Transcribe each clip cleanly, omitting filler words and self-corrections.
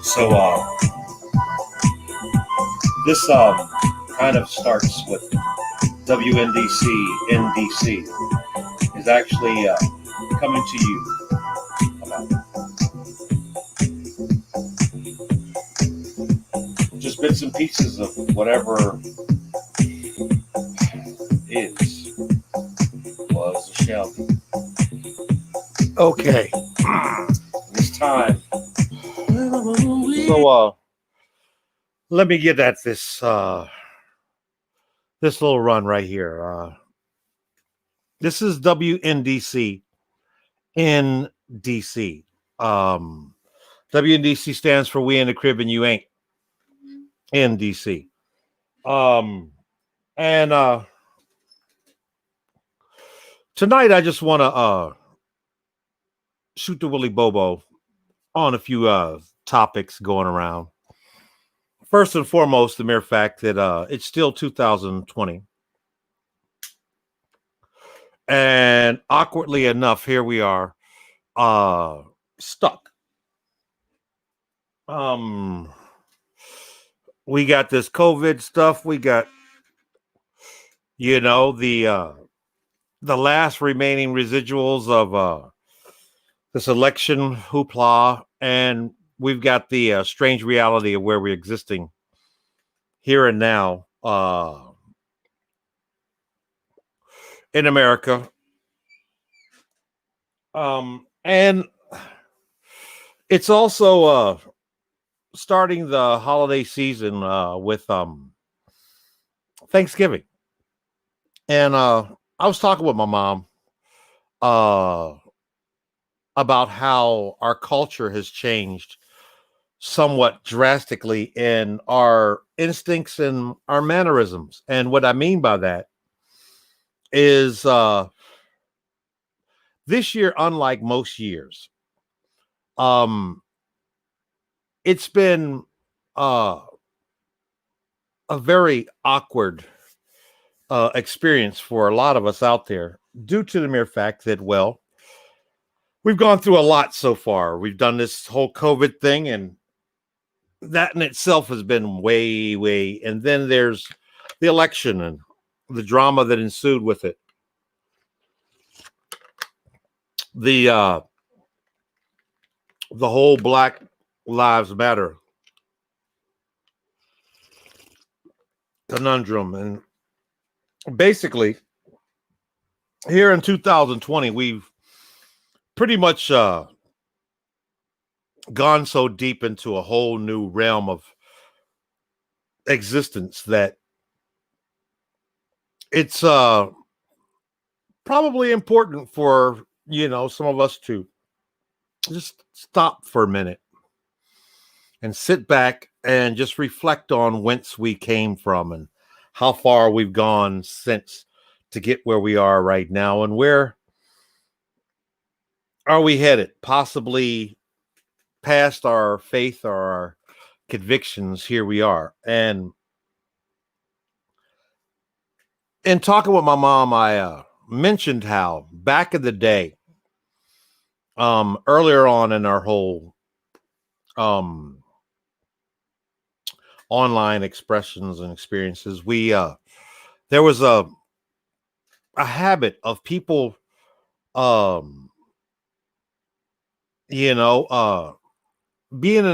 So this kind of starts with WNDC. NDC is actually coming to you about just bits and pieces of whatever is, was, or shall be. Okay. This time. So let me get at this this little run right here. This is WNDC in DC. WNDC stands for We in the Crib and You Ain't in DC. And tonight I just want to shoot the Willy Bobo on a few topics going around. First and foremost, the mere fact that it's still 2020. And awkwardly enough, here we are stuck. We got this COVID stuff. We got, the last remaining residuals of this election hoopla, and we've got the strange reality of where we're existing here and now in America. And it's also starting the holiday season with Thanksgiving. And I was talking with my mom about how our culture has changed somewhat drastically in our instincts and our mannerisms. And what I mean by that is this year, unlike most years, it's been a very awkward experience for a lot of us out there due to the mere fact that, well, we've gone through a lot so far. We've done this whole COVID thing, and that in itself has been way. And then there's the election and the drama that ensued with it. The whole Black Lives Matter conundrum. And basically, here in 2020, we've pretty much gone so deep into a whole new realm of existence that it's probably important for, some of us to just stop for a minute and sit back and just reflect on whence we came from and how far we've gone since to get where we are right now, and where are we headed, possibly past our faith or our convictions. Here we are. And in talking with my mom, I mentioned how back in the day, earlier on in our whole online expressions and experiences, we there was a habit of people being in a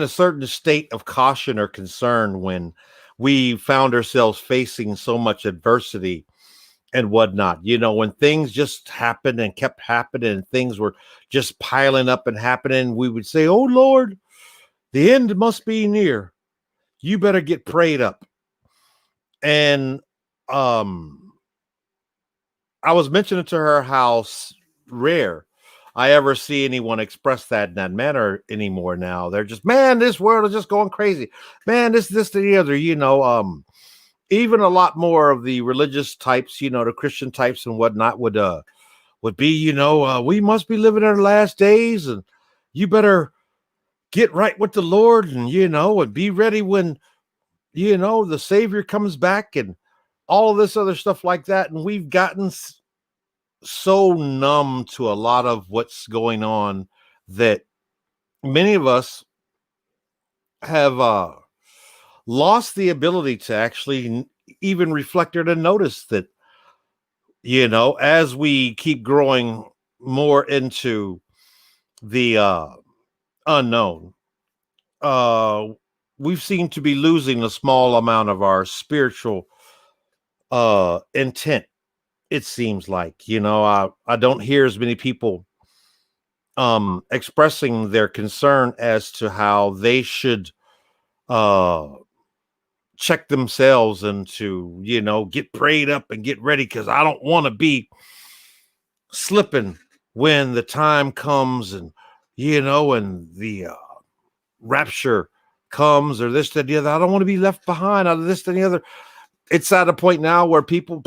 certain state of caution or concern when we found ourselves facing so much adversity and whatnot. When things just happened and kept happening and things were just piling up and happening, we would say, "Oh Lord, the end must be near. You better get prayed up." And I was mentioning to her how rare I ever see anyone express that in that manner anymore now. They're just, man, this world is just going crazy. Man, this, the other, even a lot more of the religious types, the Christian types and whatnot would be, we must be living in our last days, and you better get right with the Lord, and, and be ready when, the Savior comes back, and all of this other stuff like that. And we've gotten so numb to a lot of what's going on that many of us have lost the ability to actually even reflect or to notice that, as we keep growing more into the unknown, uh, we've seemed to be losing a small amount of our spiritual intent. It seems like, I don't hear as many people expressing their concern as to how they should uh check themselves and to, get prayed up and get ready, because I don't want to be slipping when the time comes, and and the rapture comes, or this, that, the other. I don't want to be left behind out of this, that, the other. It's at a point now where people,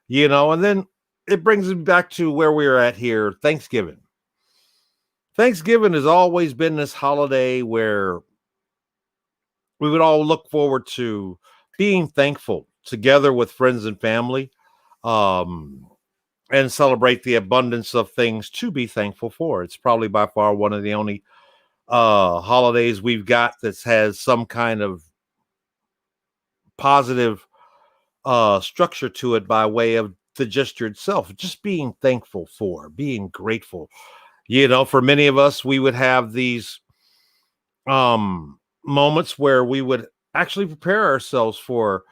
and then it brings me back to where we are at here. Thanksgiving. Thanksgiving has always been this holiday where we would all look forward to being thankful together with friends and family, um, and celebrate the abundance of things to be thankful for. It's probably by far one of the only holidays we've got that has some kind of positive structure to it by way of the gesture itself, just being thankful for, being grateful. For many of us, we would have these moments where we would actually prepare ourselves for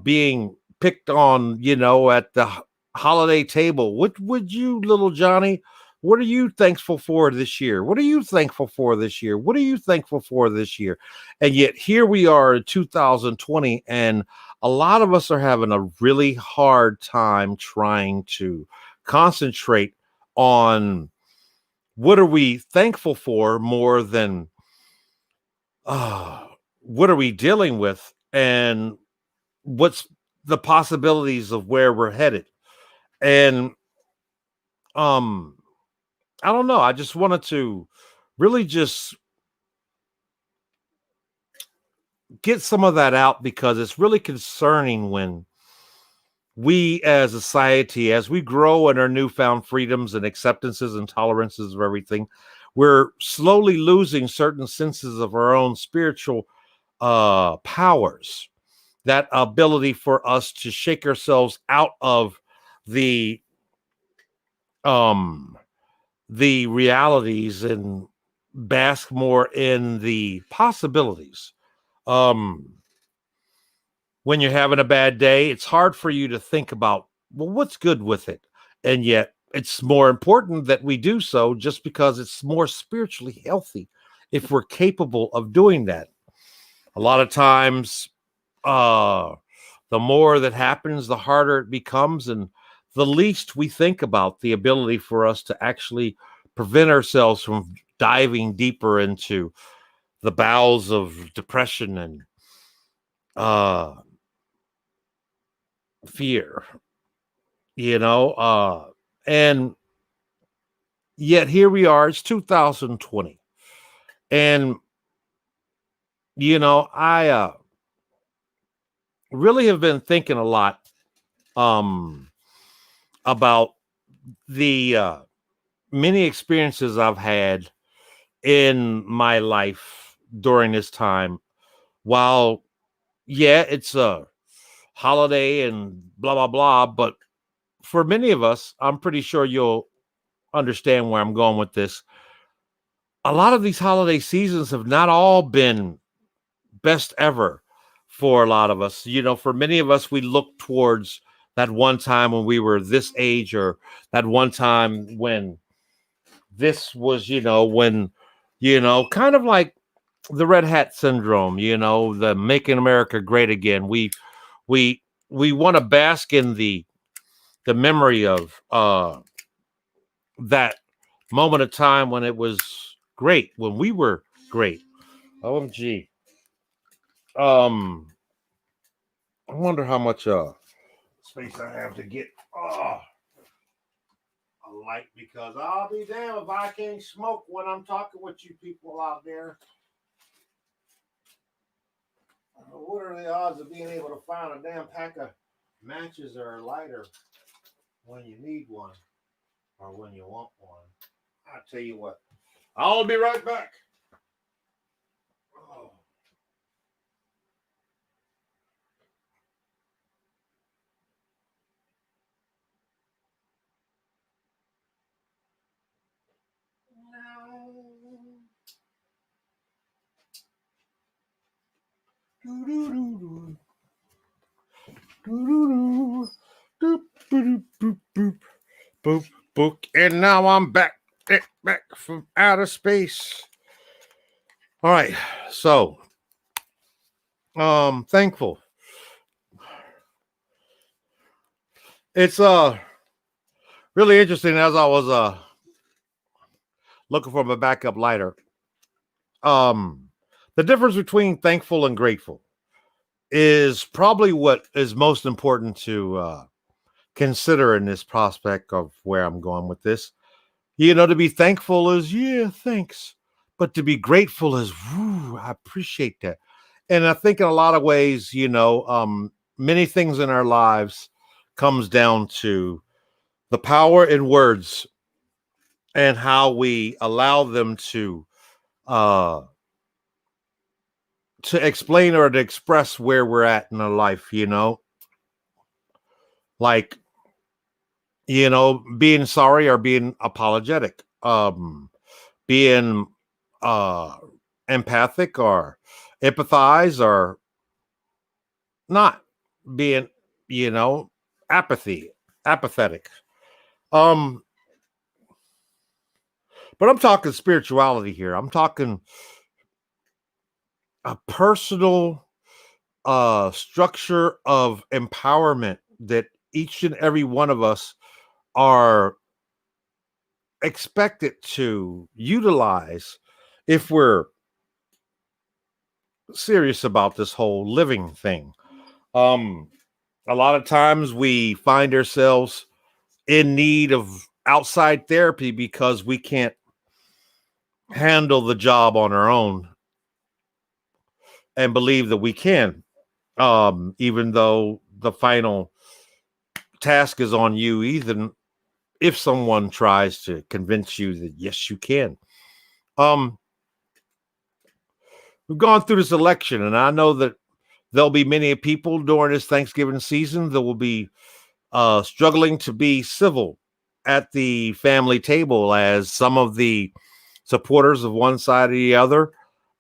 being picked on, at the holiday table. What would you, little Johnny, what are you thankful for this year? What are you thankful for this year? What are you thankful for this year? And yet here we are in 2020, and a lot of us are having a really hard time trying to concentrate on what are we thankful for more than what are we dealing with, and what's the possibilities of where we're headed. And um I don't know, I just wanted to really just get some of that out, because it's really concerning when we as a society, as we grow in our newfound freedoms and acceptances and tolerances of everything, we're slowly losing certain senses of our own spiritual powers, that ability for us to shake ourselves out of the um the realities and bask more in the possibilities. um when you're having a bad day, it's hard for you to think about, well, what's good with it, and yet it's more important that we do so, just because it's more spiritually healthy if we're capable of doing that. A lot of times, uh the more that happens, the harder it becomes, and the least we think about the ability for us to actually prevent ourselves from diving deeper into the bowels of depression and uh fear, you know uh and yet here we are, it's 2020, and I really have been thinking a lot um about the many experiences I've had in my life during this time. While, yeah, it's a holiday and blah, blah, blah, but for many of us, I'm pretty sure you'll understand where I'm going with this. A lot of these holiday seasons have not all been best ever for a lot of us. For many of us, we look towards that one time when we were this age, or that one time when this was, when, kind of like the red hat syndrome, the making America great again. We we want to bask in the memory of that moment of time when it was great, when we were great. OMG. Um I wonder how much space I have to get a light, because I'll be damned if I can't smoke when I'm talking with you people out there. What are the odds of being able to find a damn pack of matches or a lighter when you need one, or when you want one? I'll tell you what. I'll be right back. Boop, boop. And now I'm back from outer space. All right. So, thankful. It's really interesting as I was looking for my backup lighter. The difference between thankful and grateful is probably what is most important to consider in this prospect of where I'm going with this. To be thankful is, yeah, thanks. But to be grateful is, woo, I appreciate that. And I think in a lot of ways, many things in our lives comes down to the power in words and how we allow them to explain or to express where we're at in our life, like, being sorry or being apologetic, being empathic or empathize or not being, apathetic. But I'm talking spirituality here. I'm talking a personal structure of empowerment that each and every one of us are expected to utilize if we're serious about this whole living thing. A lot of times we find ourselves in need of outside therapy because we can't handle the job on our own and believe that we can, even though the final task is on you, even if someone tries to convince you that yes, you can. We've gone through this election, and I know that there'll be many people during this Thanksgiving season that will be struggling to be civil at the family table, as some of the supporters of one side or the other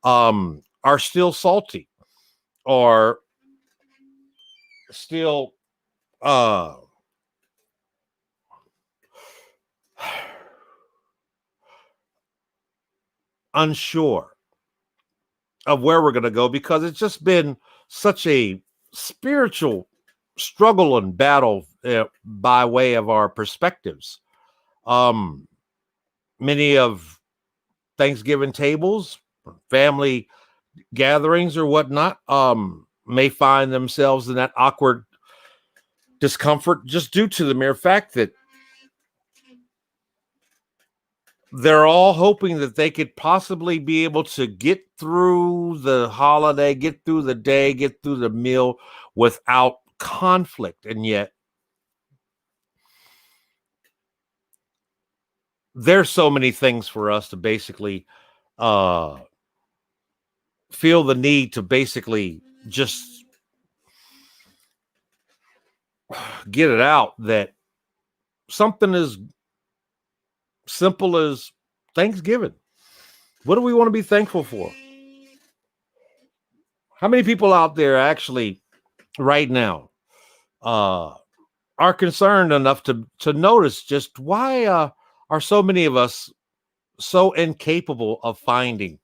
are still salty or still unsure of where we're going to go, because it's just been such a spiritual struggle and battle by way of our perspectives. Many of Thanksgiving tables, family gatherings or whatnot, may find themselves in that awkward discomfort just due to the mere fact that they're all hoping that they could possibly be able to get through the holiday, get through the day, get through the meal without conflict. And yet there's so many things for us to basically feel the need to basically just get it out, that something as simple as Thanksgiving. What do we want to be thankful for? How many people out there actually right now are concerned enough to notice just why are so many of us so incapable of finding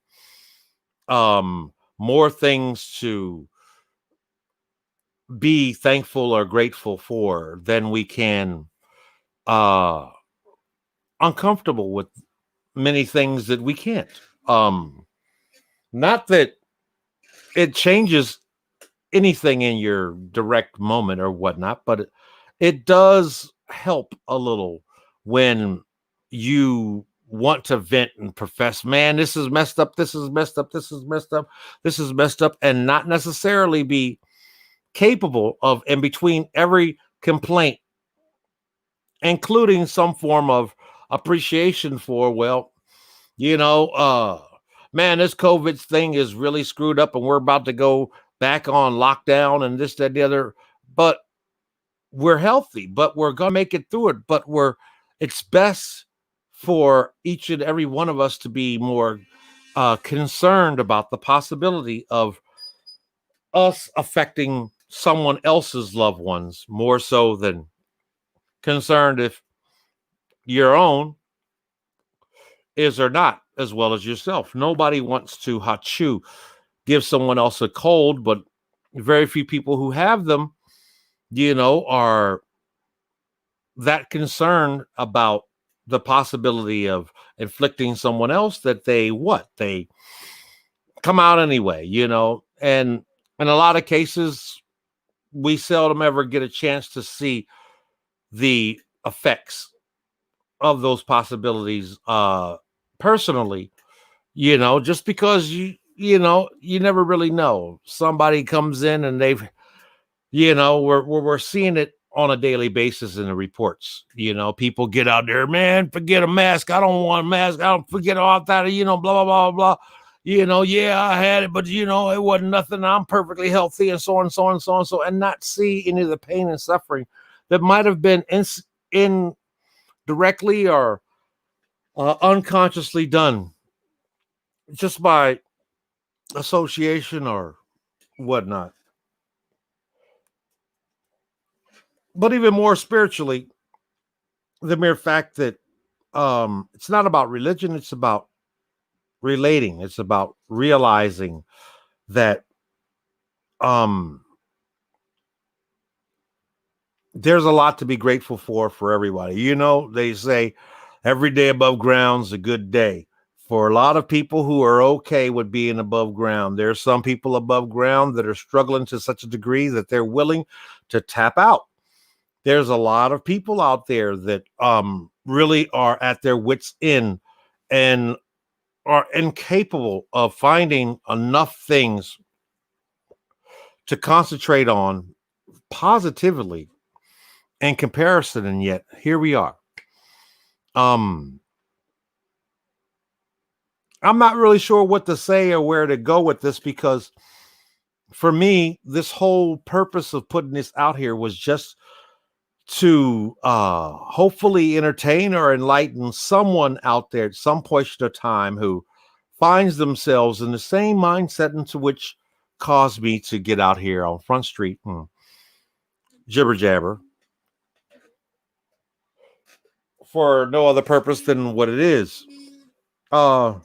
more things to be thankful or grateful for than we can uncomfortable with many things that we can't. Not that it changes anything in your direct moment or whatnot, but it does help a little when you want to vent and profess, man, this is messed up, this is messed up, this is messed up, this is messed up, and not necessarily be capable of, in between every complaint, including some form of appreciation for, well, man, this COVID thing is really screwed up and we're about to go back on lockdown and this, that, and the other, but we're healthy, but we're going to make it through it. But it's best for each and every one of us to be more concerned about the possibility of us affecting someone else's loved ones more so than concerned if your own is or not as well as yourself. Nobody wants to hachu, give someone else a cold, but very few people who have them, are that concerned about the possibility of inflicting someone else that they come out anyway, and in a lot of cases, we seldom ever get a chance to see the effects of those possibilities personally, just because you never really know. Somebody comes in and they've, we're seeing it on a daily basis in the reports. People get out there, man, forget a mask. I don't want a mask. I don't forget all that, blah, blah, blah, blah. Yeah, I had it, but it wasn't nothing. I'm perfectly healthy, and so on, so on, so on, so, and not see any of the pain and suffering that might have been indirectly or unconsciously done just by association or whatnot. But even more spiritually, the mere fact that it's not about religion, it's about relating. It's about realizing that there's a lot to be grateful for everybody. They say every day above ground's a good day. For a lot of people who are okay with being above ground, there's some people above ground that are struggling to such a degree that they're willing to tap out. There's a lot of people out there that really are at their wits' end and are incapable of finding enough things to concentrate on positively in comparison, and yet here we are. I'm not really sure what to say or where to go with this, because for me, this whole purpose of putting this out here was just to hopefully entertain or enlighten someone out there at some point of time who finds themselves in the same mindset into which caused me to get out here on Front Street and jibber jabber for no other purpose than what it is. What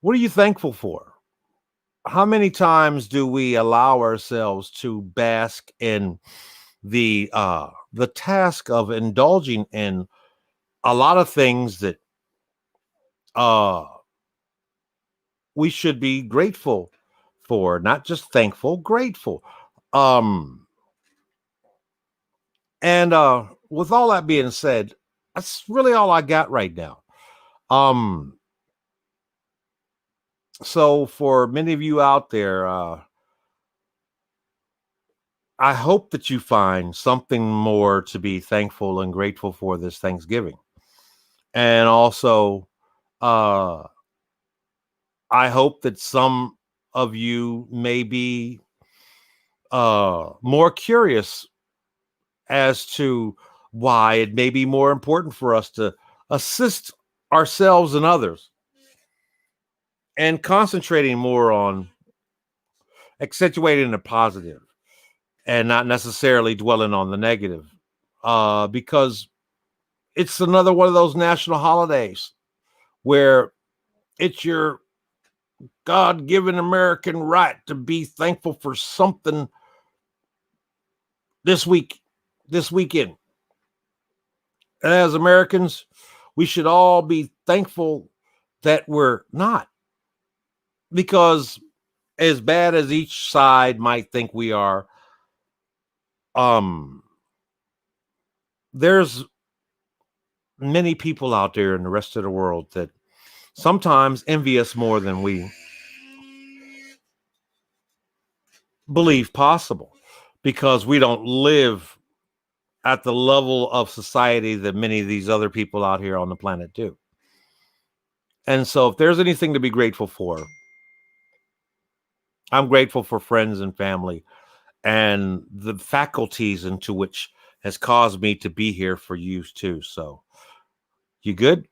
are you thankful for? How many times do we allow ourselves to bask in the task of indulging in a lot of things that we should be grateful for, not just thankful, grateful. And with all that being said, that's really all I got right now. So for many of you out there, I hope that you find something more to be thankful and grateful for this Thanksgiving. And also, I hope that some of you may be more curious as to why it may be more important for us to assist ourselves and others, and concentrating more on accentuating the positive and not necessarily dwelling on the negative, because it's another one of those national holidays where it's your God-given American right to be thankful for something this weekend. And as Americans, we should all be thankful that we're not, because as bad as each side might think we are, there's many people out there in the rest of the world that sometimes envy us more than we believe possible, because we don't live at the level of society that many of these other people out here on the planet do. And so if there's anything to be grateful for, I'm grateful for friends and family and the faculties into which has caused me to be here for you too. So you good?